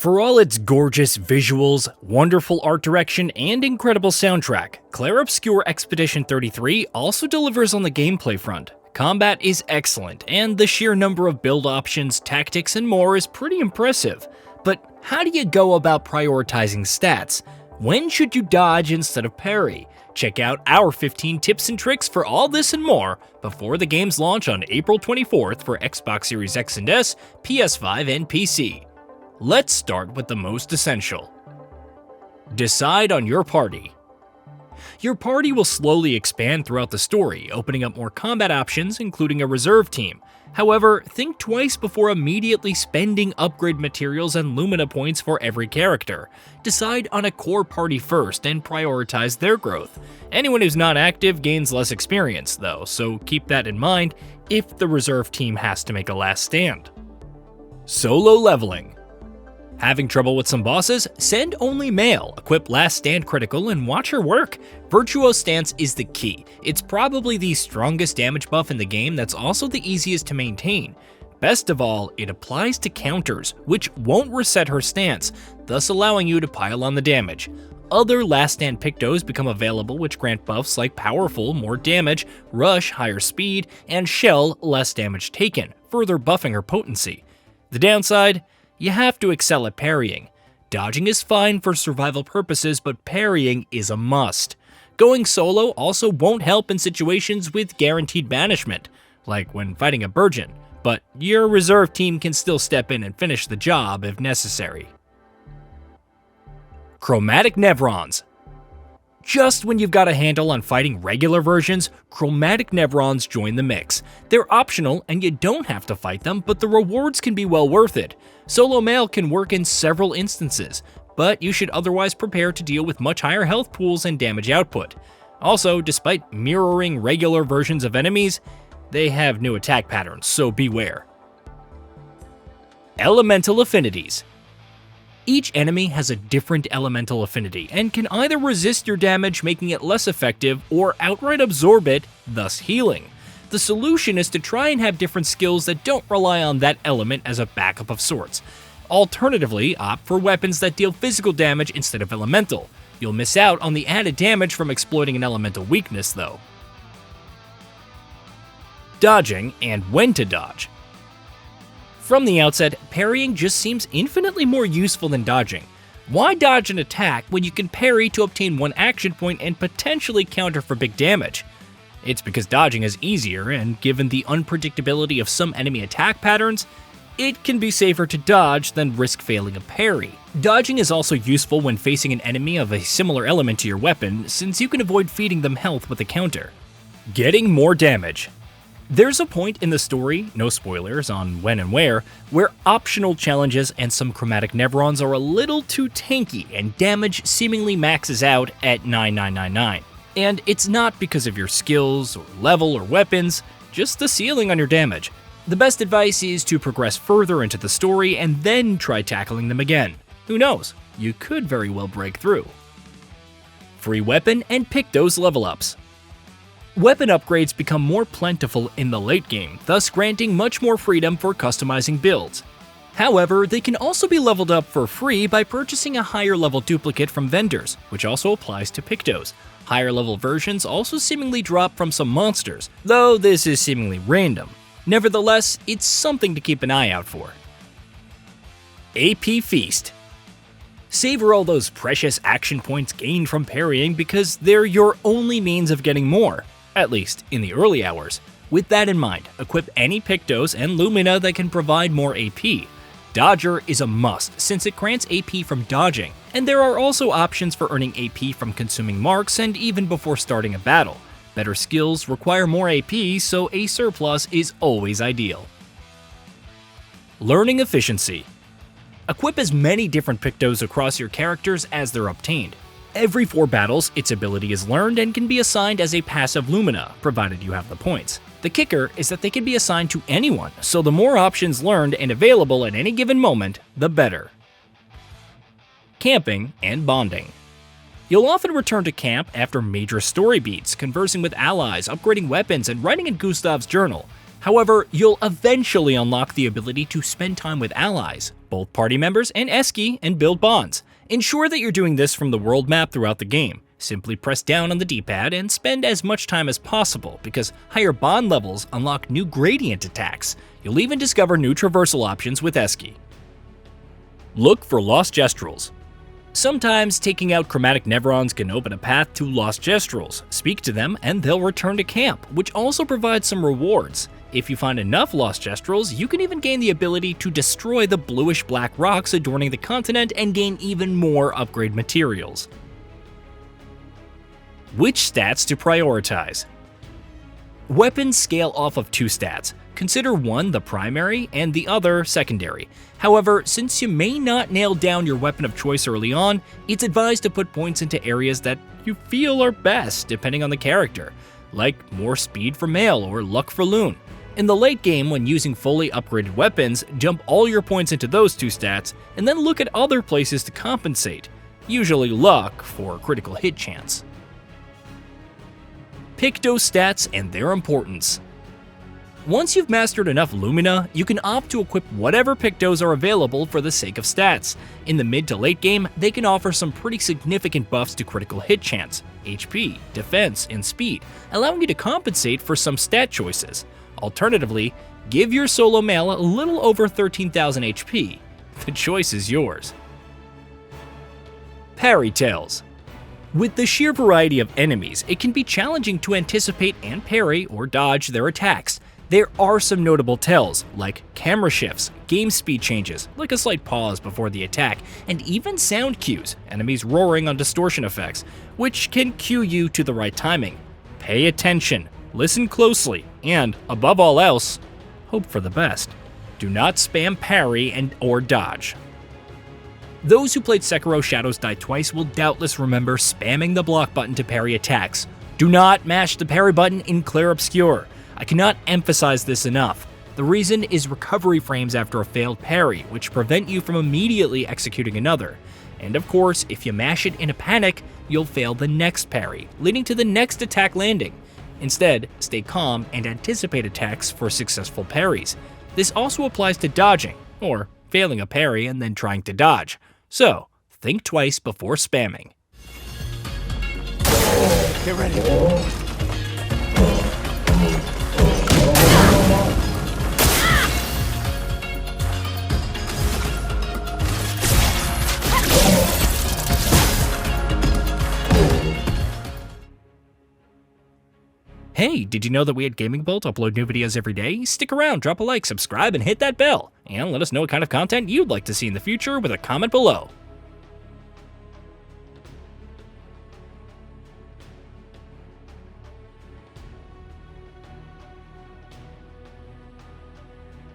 For all its gorgeous visuals, wonderful art direction, and incredible soundtrack, Clair Obscur Expedition 33 also delivers on the gameplay front. Combat is excellent, and the sheer number of build options, tactics, and more is pretty impressive. But how do you go about prioritizing stats? When should you dodge instead of parry? Check out our 15 tips and tricks for all this and more before the game's launch on April 24th for Xbox Series X and S, PS5, and PC. Let's start with the most essential. Decide on your party. Your party will slowly expand throughout the story, opening up more combat options, including a reserve team. However, think twice before immediately spending upgrade materials and Lumina points for every character. Decide on a core party first and prioritize their growth. Anyone who's not active gains less experience, though, so keep that in mind if the reserve team has to make a last stand. Solo leveling. Having trouble with some bosses? Send only male, equip Last Stand Critical, and watch her work. Virtuo's Stance is the key. It's probably the strongest damage buff in the game that's also the easiest to maintain. Best of all, it applies to counters, which won't reset her stance, thus allowing you to pile on the damage. Other Last Stand Pictos become available, which grant buffs like Powerful, more damage, Rush, higher speed, and Shell, less damage taken, further buffing her potency. The downside? You have to excel at parrying. Dodging is fine for survival purposes, but parrying is a must. Going solo also won't help in situations with guaranteed banishment, like when fighting a Burgeon, but your reserve team can still step in and finish the job if necessary. Chromatic Nevrons. Just when you've got a handle on fighting regular versions, Chromatic Nevrons join the mix. They're optional and you don't have to fight them, but the rewards can be well worth it. Solo male can work in several instances, but you should otherwise prepare to deal with much higher health pools and damage output. Also, despite mirroring regular versions of enemies, they have new attack patterns, so beware. Elemental Affinities. Each enemy has a different elemental affinity and can either resist your damage, making it less effective, or outright absorb it, thus healing. The solution is to try and have different skills that don't rely on that element as a backup of sorts. Alternatively, opt for weapons that deal physical damage instead of elemental. You'll miss out on the added damage from exploiting an elemental weakness, though. Dodging and when to dodge. From the outset, parrying just seems infinitely more useful than dodging. Why dodge an attack when you can parry to obtain one action point and potentially counter for big damage? It's because dodging is easier, and given the unpredictability of some enemy attack patterns, it can be safer to dodge than risk failing a parry. Dodging is also useful when facing an enemy of a similar element to your weapon, since you can avoid feeding them health with a counter. Getting more damage. There's a point in the story, no spoilers on when and where optional challenges and some Chromatic Nevrons are a little too tanky and damage seemingly maxes out at 9999. And it's not because of your skills or level or weapons, just the ceiling on your damage. The best advice is to progress further into the story and then try tackling them again. Who knows, you could very well break through. Free weapon and Pictos level ups. Weapon upgrades become more plentiful in the late game, thus granting much more freedom for customizing builds. However, they can also be leveled up for free by purchasing a higher level duplicate from vendors, which also applies to Pictos. Higher level versions also seemingly drop from some monsters, though this is seemingly random. Nevertheless, it's something to keep an eye out for. AP Feast. Savor all those precious action points gained from parrying because they're your only means of getting more, at least in the early hours. With that in mind, equip any Pictos and Lumina that can provide more AP. Dodger is a must since it grants AP from dodging, and there are also options for earning AP from consuming marks and even before starting a battle. Better skills require more AP, so a surplus is always ideal. Learning Efficiency. Equip as many different Pictos across your characters as they're obtained. Every 4 battles, its ability is learned and can be assigned as a passive Lumina, provided you have the points. The kicker is that they can be assigned to anyone, so the more options learned and available at any given moment, the better. Camping and bonding. You'll often return to camp after major story beats, conversing with allies, upgrading weapons, and writing in Gustav's journal. However, you'll eventually unlock the ability to spend time with allies, both party members and Esky, and build bonds. Ensure that you're doing this from the world map throughout the game. Simply press down on the D-pad and spend as much time as possible, because higher bond levels unlock new gradient attacks. You'll even discover new traversal options with Esky. Look for Lost Gestrels. Sometimes taking out chromatic Nevrons can open a path to Lost Gestrels. Speak to them and they'll return to camp, which also provides some rewards. If you find enough Lost Gestrels, you can even gain the ability to destroy the bluish-black rocks adorning the continent and gain even more upgrade materials. Which stats to prioritize? Weapons scale off of two stats. Consider one the primary and the other secondary. However, since you may not nail down your weapon of choice early on, it's advised to put points into areas that you feel are best depending on the character, like more speed for Mail or luck for Loon. In the late game, when using fully upgraded weapons, jump all your points into those two stats, and then look at other places to compensate, usually luck for critical hit chance. Picto stats and their importance. Once you've mastered enough Lumina, you can opt to equip whatever Pictos are available for the sake of stats. In the mid to late game, they can offer some pretty significant buffs to critical hit chance, HP, defense, and speed, allowing you to compensate for some stat choices. Alternatively, give your solo male a little over 13,000 HP. The choice is yours. Parry Tails. With the sheer variety of enemies, it can be challenging to anticipate and parry or dodge their attacks. There are some notable tells, like camera shifts, game speed changes, like a slight pause before the attack, and even sound cues, enemies roaring on distortion effects, which can cue you to the right timing. Pay attention, listen closely, and, above all else, hope for the best. Do not spam parry or dodge. Those who played Sekiro Shadows Die Twice will doubtless remember spamming the block button to parry attacks. Do not mash the parry button in Clair Obscur. I cannot emphasize this enough. The reason is recovery frames after a failed parry, which prevent you from immediately executing another. And of course, if you mash it in a panic, you'll fail the next parry, leading to the next attack landing. Instead, stay calm and anticipate attacks for successful parries. This also applies to dodging, or failing a parry and then trying to dodge. So, think twice before spamming. Get ready. Hey, did you know that we at GamingBolt upload new videos every day? Stick around, drop a like, subscribe, and hit that bell. And let us know what kind of content you'd like to see in the future with a comment below.